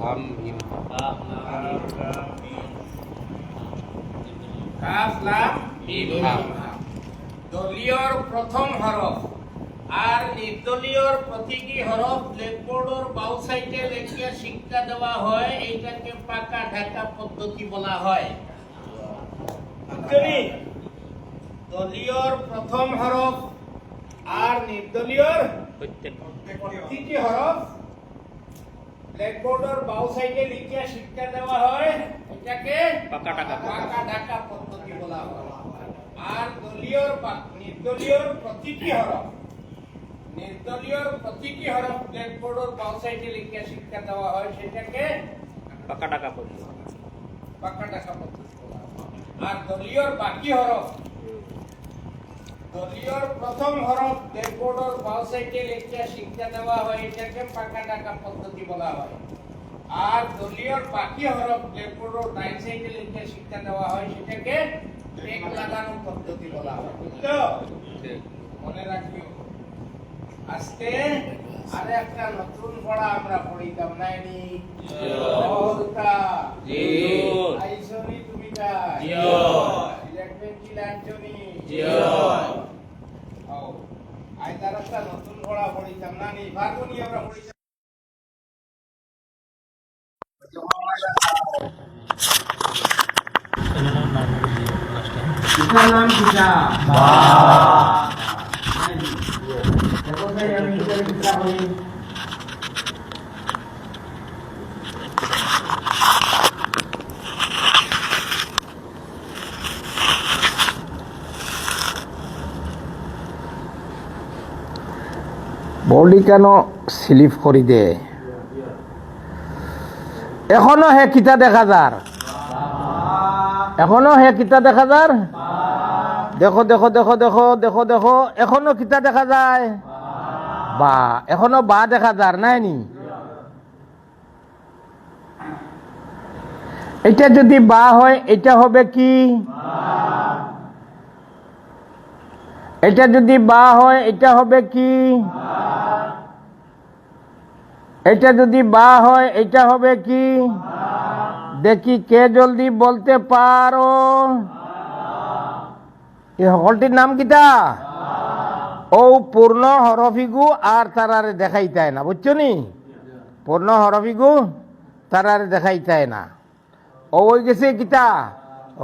লাম মিম কাফ লাম মিম হা। দলীয়র প্রথম হরফ আর নির্দলীয়র প্রতীকী হরফ ব্ল্যাকবোর্ডের বাউ সাইডে লেখিয়া শিক্ষা দেওয়া হয়, এইটাকে পাকা ঢাকা পদ্ধতি বলা হয়। বুঝলি? দলীয়র প্রথম হরফ আর নির্দলীয়র প্রতীকী হরফ ব্ল্যাকবোর্ডের বাউ সাইডে লিখিয়া শিক্ষা দেওয়া হয়, এটাকে পাকা ঢাকা পদ্ধতি বলা হয়। আর নির্দলীয়র প্রতীকী হরফ ব্ল্যাকবোর্ডের বাউ সাইডে লিখিয়া শিক্ষা দেওয়া হয়, সেটাকে পাকা ঢাকা পদ্ধতি বলা হয়। আর দলীয়র বাকি হরফ, দলীয়র প্রথম হরফ ব্ল্যাকবোর্ডের বাউ সাইডে লিখিয়া শিক্ষা দেওয়া হয়, এটাকে পাকা ঢাকা পদ্ধতি বলা হয়। আর দলীয়র বাকি হরফ ব্ল্যাকবোর্ডের ডান সাইডে লিখিয়া শিক্ষা দেওয়া হয়, সেটাকে ব্রেক লাগানো পদ্ধতি বলা হয়। বুঝছো? মনে রাখিও। আজকে আরে একটা নতুন পড়া আমরা পড়িতাম নাইনি? জি আইসনি তুমি কা জি দেখবেন কি লাঞ্চনি জি আই তার একটা নতুন পড়া পড়িতাম নানি? ভাগনি আমরা পড়িতাম। কিতার নাম কিতা? দেখো ভাই আমি কিতা বলি। বডি কেন স্লিপ করি দে? এখনো হে কিতা দেখা যার, এখনো হে কিতা দেখা যার। দেখো দেখো দেখো দেখো দেখো দেখো, এখনো কিতা দেখা যায়? বা এখনো বা দেখা যার নাই নি? এটা যদি বা হয় এটা হবে কি? এটা যদি বা হয় এটা হবে কি? এটা যদি বা হয় এটা হবে কি? দেখি কে জলদি বলতে পারো। এই সকলটির নাম কিতা? ও পূর্ণ হরফিগু আর তারারে দেখাইতায় না, বুঝছো নি? পূর্ণ হরফিগু তারারে দেখাইতায় না। ও হয়ে গেছে কিতা?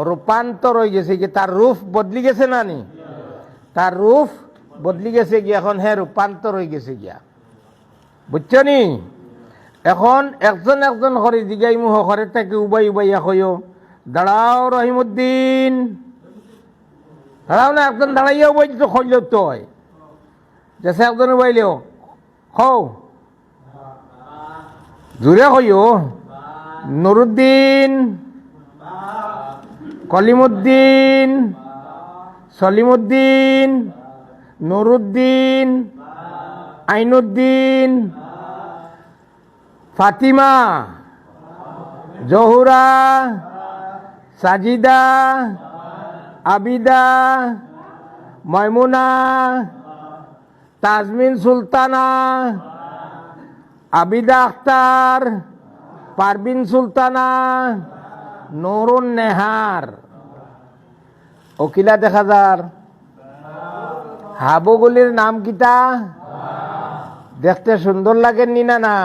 রূপান্তর হয়ে গেছে কি, তার রূপ বদলি গেছে না নি? তার রূপ বদলি গেছে গিয়া, এখন হ্যাঁ রূপান্তর হয়ে গেছে গিয়া, বুঝছো নি? এখন একজন একজন করে জিগাই মুহ ঘরে থেকে উবাই উবাইয়া কইও, দাঁড়াও রহিমউদ্দিন, দাঁড়াও না, একজন দাঁড়াইয়া উবাই তো খইল তয় যেসে একজন উবাইলেও খৌ জুড়ে কইও। নুরুদ্দিন, কলিমুদ্দিন, সলিমুদ্দিন, নুরুদ্দিন, আইনুদ্দিন, ফাতিমা, জহুরা, সাজিদা, আবিদা, ময়মুনা, তাজমিন সুলতানা, আবিদা আখতার, পারবিন সুলতানা, নুরুন নেহার। ওকিলা দেখা যার। হাবুগুলির নাম কিতা? দেখতে সুন্দর লাগেন নি না? না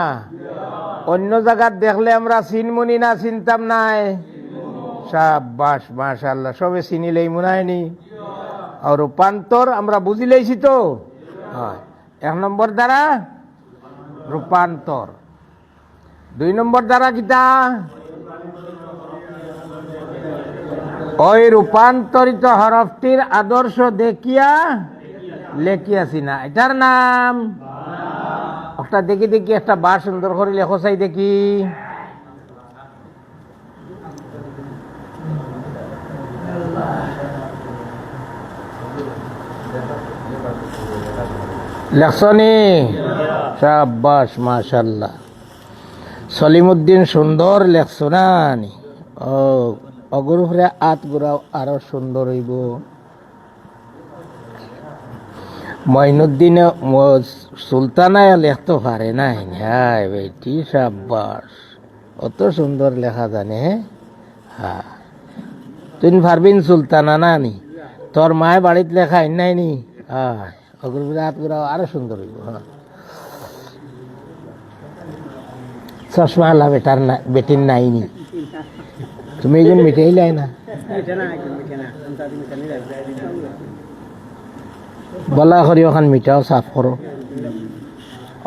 অন্য জায়গার দেখলে আমরা চিনমুনি না চিনতাম নাই? শাবাশ মাশাআল্লাহ, সবে চিনিলেই মুনায়নি। আর রূপান্তর আমরা বুঝি লাইছি তো। হয় এক নম্বর দ্বারা রূপান্তর, দুই নম্বর দ্বারা কিতা? ওই রূপান্তরিত হরফটির আদর্শ দেখিয়া লেখিয়াছি না, এটার নাম। একটা দেখি দেখি একটা বা সুন্দর করে লেখো চাই দেখি। লেখছনি? শাবাশ মাশাআল্লাহ। সলিমুদ্দিন সুন্দর লেখছো না? ও অগরুফরে আত গুড়াও আরো সুন্দর হইব। মঈনুদ্দিনে সুলতানায় লেখতে পারে নাই। হ্যাঁ বেটি শাবাশ। অত সুন্দর লেখা জানে হ্যাঁ তুই পারবিন সুলতানা না নি তোর মায় বাড়িত লেখা নাই নি হ্যাঁ হাত করে আরো সুন্দর হইব হ্যাঁ চশমা আল্লাহ বেটির নাইনি তুমি এগুন মিটাই লাই না বলা করি ওখান মিটাও সাফ করো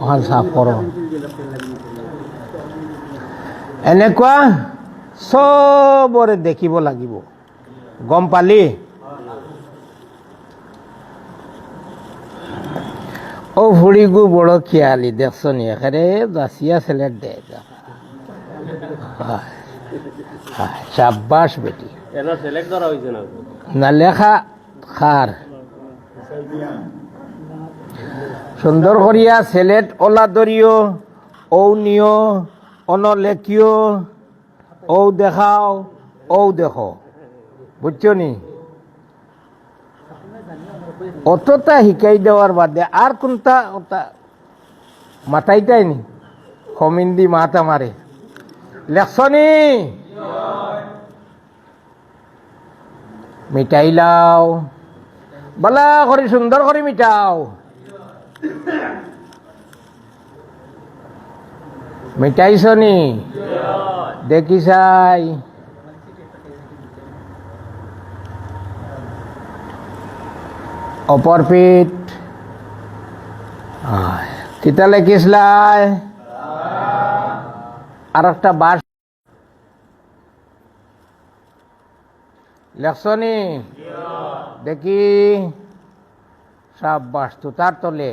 ওখান সাফ করো এনেকুৱা চবৰে দেখিব লাগিব গম পালি ও ভুড়িগু বড় খেয়ালি দেখছো নি এখানে দাসিয়া ছেলের দে সাব্বাস বেটি না লেখা খার সুন্দর করিয়া সেলেট ওলা দরিও ও নিও অন লেখিও ও দেখাও ও দেখো বুঝছো নি অতটা শিকাই দেওয়ার বাদে আর কোনটা ওটা মাথাইটাই নি কমিন্দি মাথা মারে লেখছনি মিটাইলাও বলা করে সুন্দর করে মিটাও মিটাইছনি দেখি চাই অপর পিঠ কিতা লেখিসলাই আর একটা বাস লেখছনি দেখি সাব্বাস তো তার তলে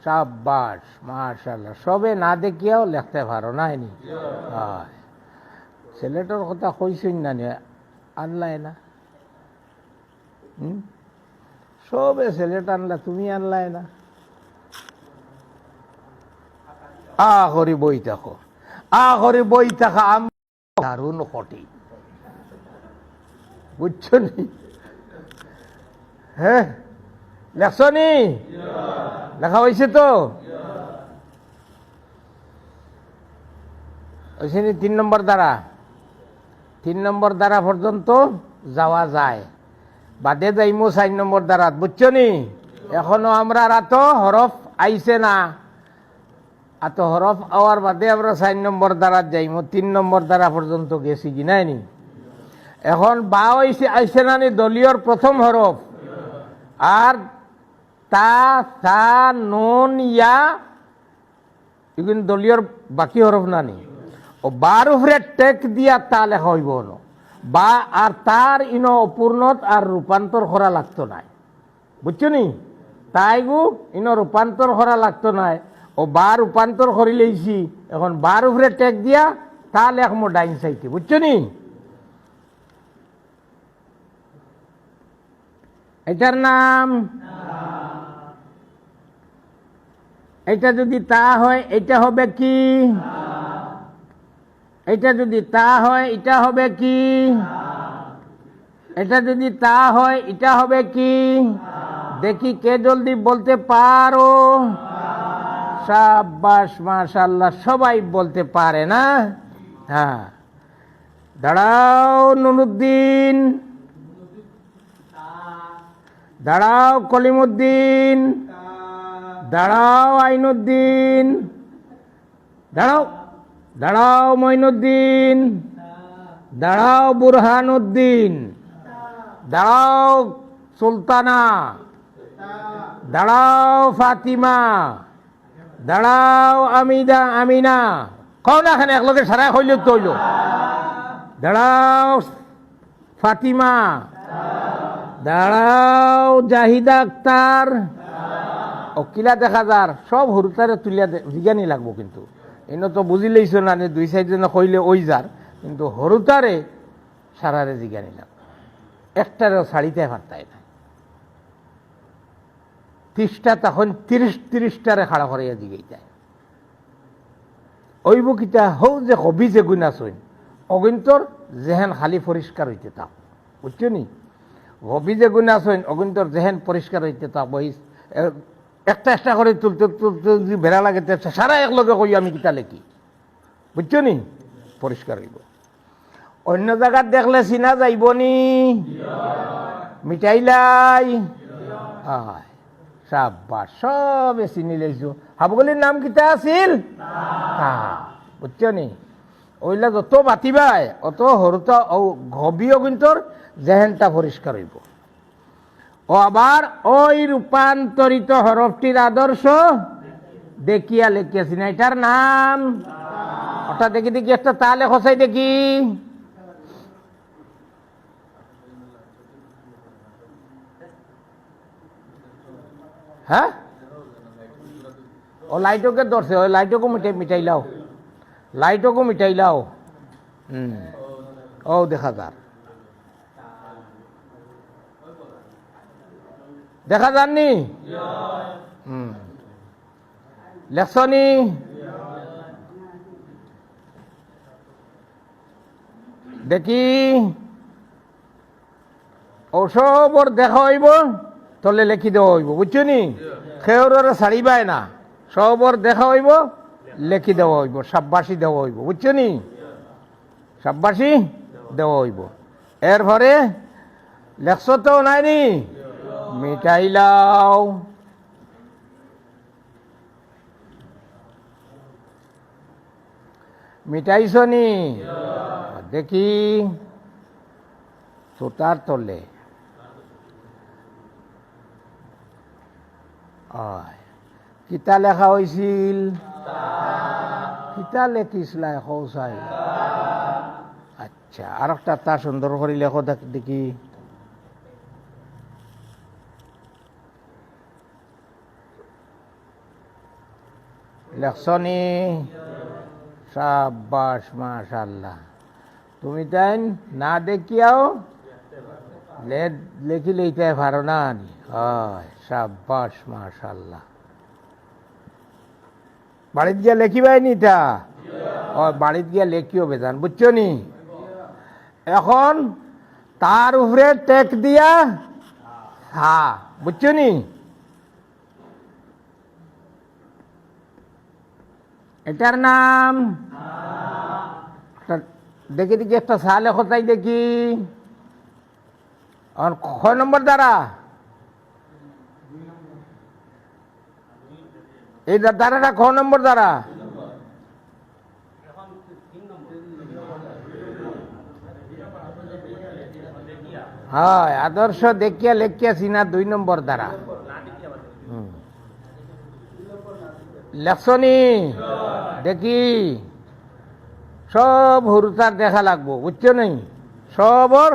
সাব্বাস মাশাআল্লাহ সবে না দেখিয়াও লেখতে পারো নাইনি ছেলেটার কথা কইছই না আনলাই না সবে ছেলেটা আনলা তুমি আনলাই না করি বই থাকো করি বই থাকা আমি দারুণ কটি বুঝছো নি হ্যাঁ লেখছনি লেখা হয়েছে তো হয়েছে নি 3 নম্বর দ্বারা পর্যন্ত যাওয়া যায় বাদে যাইমু 4 নম্বর দ্বারা বুঝছো নি এখনো আমরা রাত হরফ আইছে না এত হরফ আওয়ার বাদে আমরা 4 নম্বর দ্বারা যাইমু 3 নম্বর দ্বারা পর্যন্ত গেছি কি নাই নি এখন বা আইছে না নি দলীয়র প্রথম হরফ আর তা সা নুন ইয়া এগুলো দলীয়র বাকি হরফ না নি ও বার উপরে টেক দিয়া তা লেখা হইব বা আর তার ইনো অপূর্ণত আর রূপান্তর করা লাগতো নাই বুঝছো নি তাই গু ইনো রূপান্তর করা লাগতো নাই ও বা রূপান্তর করি লইছি এখন বার উপরে টেক দিয়া তা লেখমো ডাইন সাইডে বুঝছো নি এটার নাম এটা যদি তা হয় এটা হবে কি এটা যদি তা হয় এটা হবে কি এটা যদি তা হয় এটা হবে কি দেখি কে জলদি বলতে পারো সাব্বাস মাশাআল্লাহ সবাই বলতে পারে না হ্যাঁ দাঁড়াও নুরুদ্দিন দাঁড়াও কলিমুদ্দিন দাঁড়াও আইনুদ্দিন দাঁড়াও মঈনুদ্দিন দাঁড়াও বুরহানুদ্দিন দাঁড়াও সুলতানা দাঁড়াও ফাতিমা দাঁড়াও আমিনা কও না এখানে একলগে সারা হইল তৈল দাঁড়াও ফাতিমা দাঁড়াও জাহিদা আক্তার কিলা দেখা যার সব হরুতারে তুলিয়া জিজ্ঞানি লাগবো কিন্তু এনে তো বুঝি লইছ না 2 জন কইলে ওই যার কিন্তু হরুতারে সারারে জিজ্ঞানি লাগবে একটারেও ছাড়িতে পারতাই না 30টা তখন 30টারে খাড়া করাইয়া জিগাই যায় ওইব কিতা হৌ যে কবি যে গুণ আসইন অগিন্তর যেহেন খালি পরিষ্কার হইতে থাক বুঝছো নি কবি যে গুণ আসইন অগিন্তর যেহেন পরিষ্কার হইতে থাক বই একটা করে তুলতে তুলতে যদি ভেড়া লাগে সারা একলগে কই আমি কিতা লেখি বুঝছো নি পরিষ্কার হইব। অন্য জায়গার দেখলে চিনা যাইব নি? মিটাইলাই সাব্বাস, সবে চিনি লাইছো। হাবগলির নাম কিতা আছিল? বুঝছো নি? ওইলা যত বাতিবাই অত সৰুটা ঘবিও কিন্তু জেহেনটা পরিষ্কার হইব। ও আবার ওই রূপান্তরিত হরফটির আদর্শ দেখিয়া লেখিয়াছি না, এটার নাম ওটা দেখি দেখি একটা তালে খসাই দেখি। হ্যাঁ, ও লাইটকে ধরছে, ওই লাইটকও মিটাইলাও, লাইটকও মিটাইলাও। ও দেখা যার, দেখা যাননি? লেখছনি? দেখি ওসবর দেখা হইব, তলে লেখি দেওয়া হইব, বুঝছো নি? খেয়র ছাড়িবাই না, সবর দেখা হইব, লেখি দেওয়া হইব, সাব্বাসী দেওয়া হইব, বুঝছো নি? সাব্বাসী দেওয়া হইব। এরপরে লেখছ তো নাই নি, মিটাইলাও। মিটাইছ নি? দেখি সুতার তলে কিতা লেখা হয়েছিল? কিতা লেখিসলাই কৌশাই? আচ্ছা, আর একটা তা সুন্দর করে লেখো দেখি। লেখছনি? সাব্বাস, মাশাআল্লাহ। তুমি তাই না দেখিয়াও লেখি লইতে পারো না? হয়, সাব্বাস, মাশাআল্লাহ। বাড়িত গিয়া লেখিবাই নি তা? বাড়িত গিয়া লেখিও বেজান, বুঝছো নি? এখন তার উপরে টেক দিয়া বুঝছো নি? এটার নাম দেখি দেখি একটা সা লেখো তাই দেখি। কয় নম্বর দ্বারা? এই দ্বারাটা ক নম্বর দ্বারা? হয়, আদর্শ দেখিয়া লেখিয়া চিনা 2 নম্বর দ্বারা। লেখছনি? দেখি সব হরুতার দেখা লাগবো, বুঝছো নি? সবর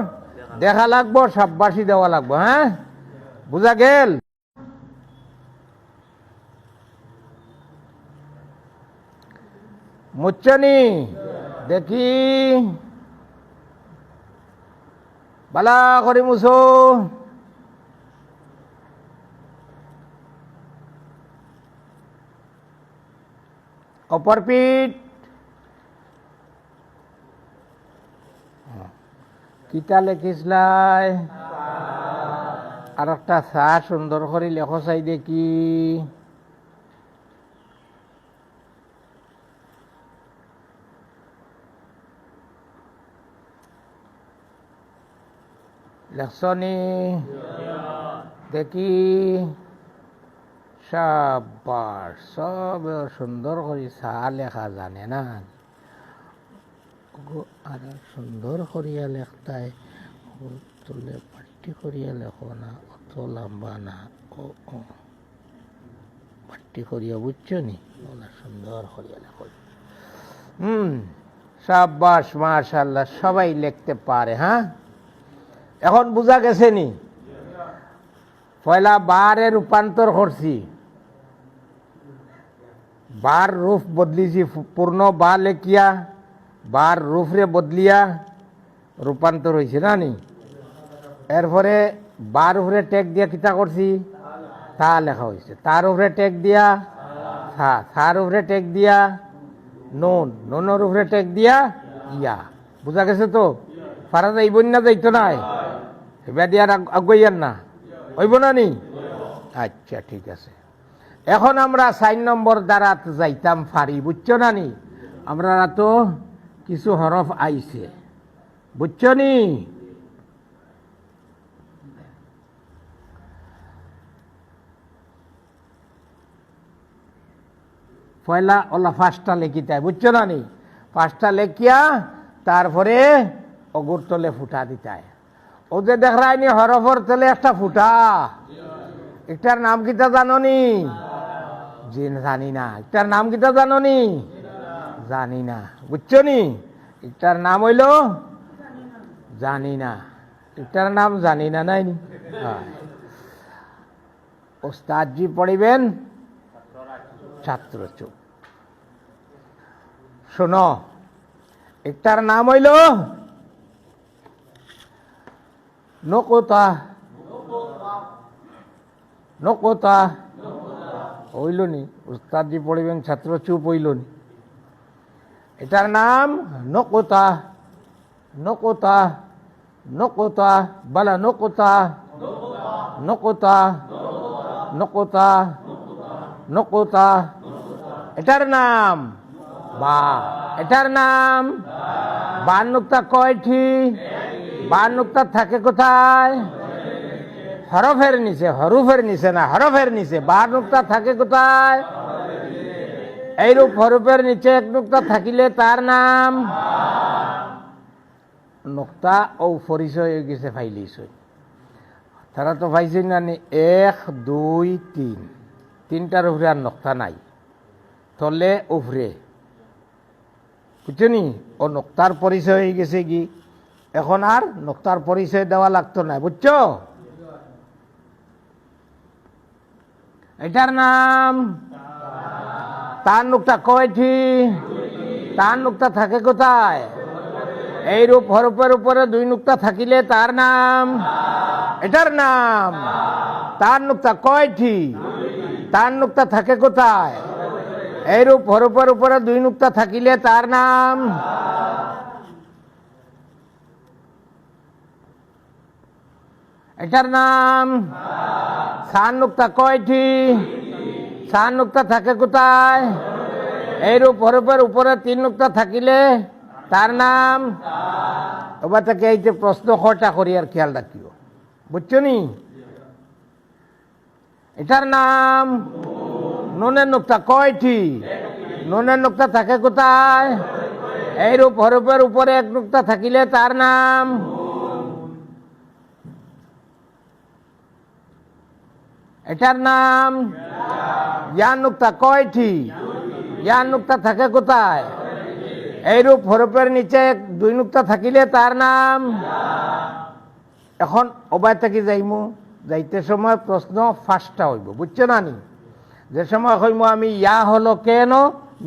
দেখা লাগবো, সাব্বাসী দেওয়া লাগবো। হ্যাঁ, বুঝা গেল? মুচ্ছনি? দেখি বালা করে মুছো। অপর পিঠ কিতা লেখিসলাই? আর একটা চা সুন্দর করে লেখো চাই দেখি। লেখছনি? দেখি সাব্বাস, সব সুন্দর করে চা লেখা জানে না? আর সুন্দর করিয়া লেখতায় তুলে পাট্টি করিয়া লেখো না, অত লম্বা না, ও পাট্টি করিয়া, বুঝছো নি? ওলা সুন্দর করিয়া লেখো। সাব্বাস, মাশাআল্লাহ, সবাই লিখতে পারে। হ্যাঁ, এখন বুঝা গেছে নি? পয়লা বারে রূপান্তর করছি, বার রূপ বদলিছি, পূর্ণ বা লেখিয়া বার রূপরে বদলিয়া রূপান্তর হয়েছে না নি? এরপরে বার উপরে টেক দিয়া কিতা করছি? তা লেখা হয়েছে। তার উপরে টেক দিয়া তার উপরে টেক দিয়া নুনের উপরে টেক দিয়া ইয়া। বুঝা গেছে তো? পারা যাইব না? যাইতো নাই? এবার দিয়ার আগুয়ার না হইব না নি? আচ্ছা, ঠিক আছে। এখন আমরা 4 নম্বর দ্বারা যাইতাম পারি, বুঝছো না নি? আমরা তো কিছু হরফ আইছে, বুঝছনি? পয়লা ওলা ফার্স্টটা লেখিতে হয়, বুঝছো না নি? ফার্স্টটা লেখিয়া তারপরে অগুর তলে ফুটা দিতে হয়। ও যে দেখায়নি হরফর তলে একটা ফুটা, এটার নাম কিটা জানো নি? জি জানি না। এটার নাম কিটা জানো নি? জানি না, বুঝছো নি? এটার নাম হইল জানি না। এটার নাম জানি না নাই নি? ওস্তাদজি পড়িবেন, ছাত্র চুপ। শোনো, এটার নাম হইল নকতা। নকতা হইল নি? ওস্তাদজি পড়িবেন, ছাত্র চুপ হইল নি? এটার নাম নকতা। নকতা, নকতা, বলা নকতা, নকতা, নকতা, নকতা। এটার নাম বা। এটার নাম বা। নুক্তা কয়টি? বা নুক্তা থাকে কোথায়? হরফের নিচে। হরফের নিচে না, হরফের নিচে। বা নুক্তা থাকে কোথায়? এইরূপ হরফের নিচে এক নুক্তা থাকিলে তার নাম নুক্তা। ও পরিচয় হয়ে গেছে, ফাইলিস। তারা তো পাইছে না? 1 2 3, তিনটার উপরে আর নক্তা নাই, তলে উপরে, বুঝছনি? ও নক্তার পরিচয় হয়ে গেছে কি, এখন আর নক্তার পরিচয় দেওয়া লাগতো না, বুঝছো? এটার নাম তার নুক্তা কয়টি? তার নুক্তা থাকে কোথায়? এইরূপ হরফের উপরে 2 নুক্তা থাকিলে তার নাম। এটার নাম তার নুক্তা কয়টি? তার নুক্তা থাকে কোথায়? এইরূপ হরফের উপরে 2 নুক্তা থাকিলে তার নাম। এটার নাম সার নুক্তা কয়টি? সার নুক্তা থাকে কোথায়? এইরূপ হরফের উপরে 3 নুক্তা থাকিলে তার নাম। এবার থেকে এই যে প্রশ্ন কটা করি আর খেয়াল রাখিও, বুঝছো নি? এটার নাম নুনের নুক্তা কয়টি? নুনের নুক্তা থাকে কোথায়? এইরূপ হরফের উপরে 1 নুক্তা থাকিলে তার নাম। এটার নাম ইয়া নুক্তা কয়টি? ইয়া নুক্তা থাকে কোথায়? এইরূপ হরফের নিচে 2 নুক্তা থাকিলে তার নাম। এখন অবাই থাকি যাইমু, যাইতে সময় প্রশ্ন ফার্স্টটা হইব, বুঝছো না নি? যে সময় হইমু আমি ইয়া হলো কেন,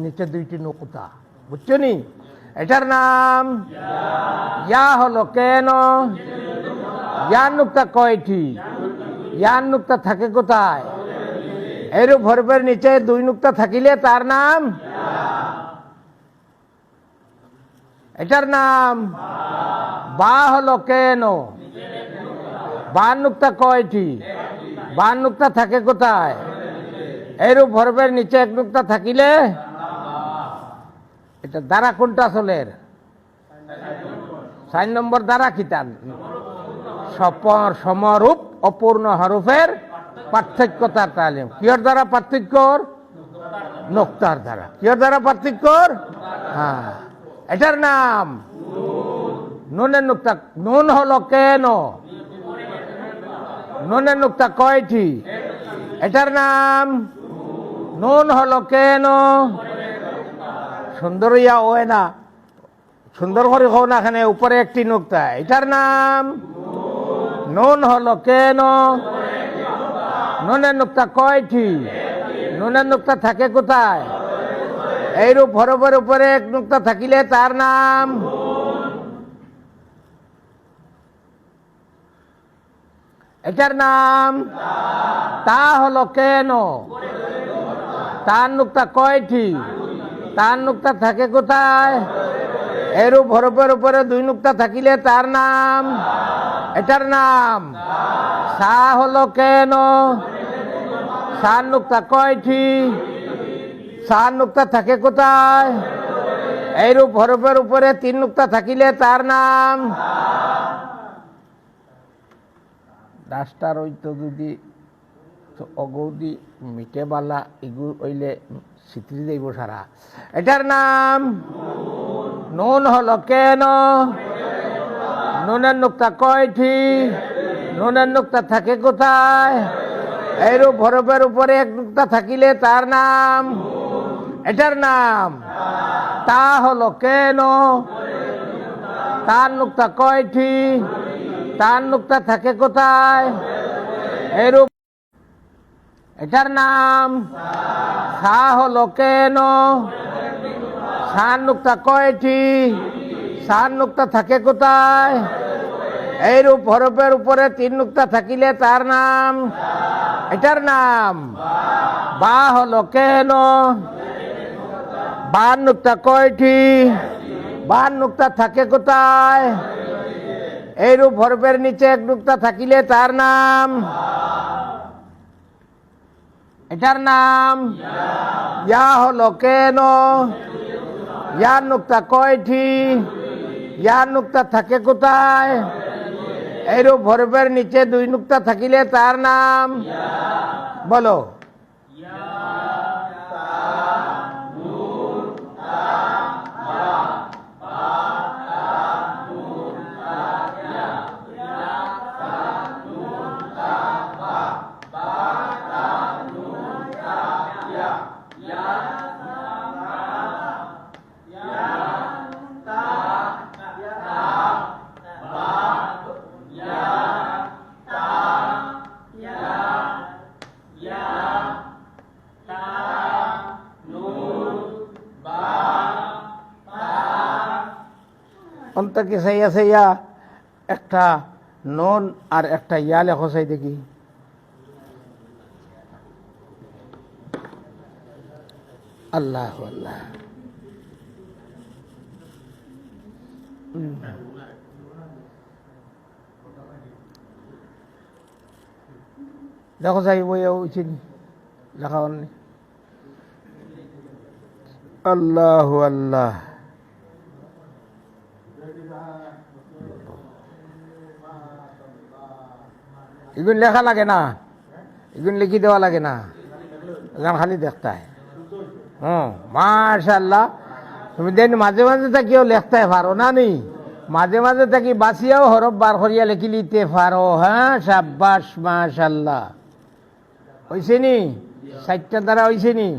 নিচে 2টি নুক্তা, বুঝছো নি? এটার নাম ইয়া হলো কেন। ইয়া নুক্তা কয়টি? ইয়া নুক্তা থাকে কোথায়? এইরূপ হরফের নিচে 2 নুক্তা থাকিলে তার নাম। এটার নাম বা হলো কেন। বা নুক্তা কয়টি? বা নুক্তা থাকে কোথায়? এইরূপ হরফের নিচে 1 নুক্তা থাকিলে। এটা দ্বারা কোনটা চলের? 4 নম্বর দ্বারা কিতান সমরূপ অপূর্ণ হরফের পার্থক্যতার তালিম। কিয়র দ্বারা পার্থক্যর? নুক্তার দ্বারা। কিয়র দ্বারা পার্থক্যর? হ্যাঁ। এটার নাম নুনের নুক্তা। নুন হলো কেন? নুনের নুক্তা কয়টি? এটার নাম নুন হলো কেন। সুন্দর ইয়া হয় না, সুন্দর করে হো না, এখানে উপরে 1টি নুক্তা। এটার নাম নুন হলো কেন। নুনের নুক্তা কয়টি? নুনের নুক্তা থাকে কোথায়? এইরূপ হরফের উপরে 1 নুক্তা থাকিলে তার নাম। এটার নাম তা হলো কেন। তার নুক্তা কয়টি? তার নুক্তা থাকে কোথায়? এরূপ হরফের উপরে 2 নুক্তা থাকিলে তার নাম। এটার নাম সা হলো কেন। সার নুক্তা কয়টি? সার নুক্তা থাকে কোথায়? এইরূপ হরফের উপরে 3 নুক্তা থাকিলে তার নাম ডাস্টার হইতো যদি অগৌদি মিটেবালা এগু হইলে স্বীকৃতি দেব সারা। এটার নাম নুন হলো কেন? নুনের নুক্তা কয়টি? নুনের নুক্তা থাকে কোথায়? এইরূপ হরফের উপরে 1 নুক্তা থাকিলে তার নাম, এটার নাম তা হলো কেন? তার নুক্তা কয়টি? তার নুক্তা থাকে কোথায়? এইরূপ এটার নাম সা হলো কেন? সার নুক্তা কয়টি? সার নুক্তা থাকে কোথায়? এইরূপ হরফের উপরে 3 নুক্তা থাকিলে তার নাম, এটার নাম বা হলো কেন? বার নুক্তা কয়টি? বার নুক্তা থাকে কোথায়? এইরূপ হরফের নিচে 1 নুক্তা থাকিলে তার নাম, এটার নাম ইয়া হলো কেন? ইয়ার নুক্তা কয়টি? ইয়ার নুক্তা থাকে কোথায়? এইরূপ হরফের নিচে 2 নুক্তা থাকিলে তার নাম, বলো। অন্তকে সাইয়া সাইয়া একটা নন আর একটা ইয়া লেখো চাই দেখি। আল্লাহ আল্লাহ। দেখো চাই বই উচিত লেখা অন্য। আল্লাহ আল্লাহ। এগুলো লেখা লাগে না, এগুলো লিখি দেওয়া লাগে না, এখানে খালি দেখতে হয়। মাশাআল্লাহ। তুমি দেন মাঝে মাঝে তাকিও লেখতে পারো না নি, মাঝে মাঝে তাকি বাঁচিয়াও হরফ বার করিয়া লিখি লিতে পারো। হ্যাঁ, সাব্বাস, মাশাআল্লাহ। হইছে নি? 4টা দ্বারা হইছে নি?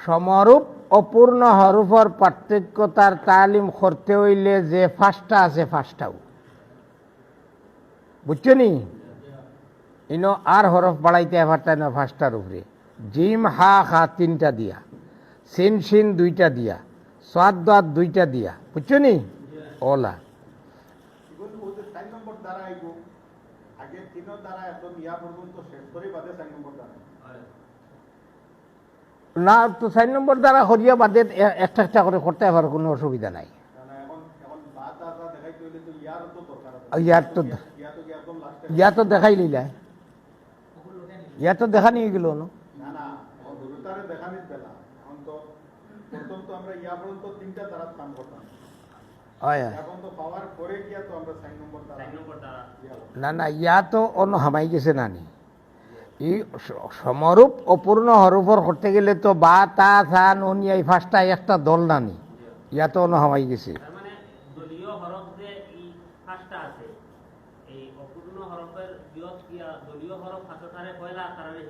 সমরূপ অপূর্ণ হরফের পার্থক্যতার তালিম করতে হইলে যে 5টা আছে 5টাও বুঝছো নি? ইনো আর হরফ বাড়াইতে পারতাম না 5টার উপরে। জিম হা খা 3টা দিয়া, সিন সিন 2টা দিয়া, সাদ দাদ 2টা দিয়া, বুঝছো নি? ওলা না তো 4 নম্বর দ্বারা হরিয়া বাদে একটা একটা করে করতে পারো, কোনো অসুবিধা নাই। ইয়া তো দেখাই লিলা, ইয়া তো দেখা নিয়ে গেল না। না না, ইয়া তো অন্য হামাই গেছে নানি। এই সমরূপ অপূর্ণ হরফর করতে গেলে তো বা তা থা নুন এই 5টা একটা দল নানি, ইয়া তো অন্য হামাই গেছে। দলীয় হরফ যে এই 5টা আছে, এই অপূর্ণ হরফের দলীয় হরফ 5টারে পয়লা কারণে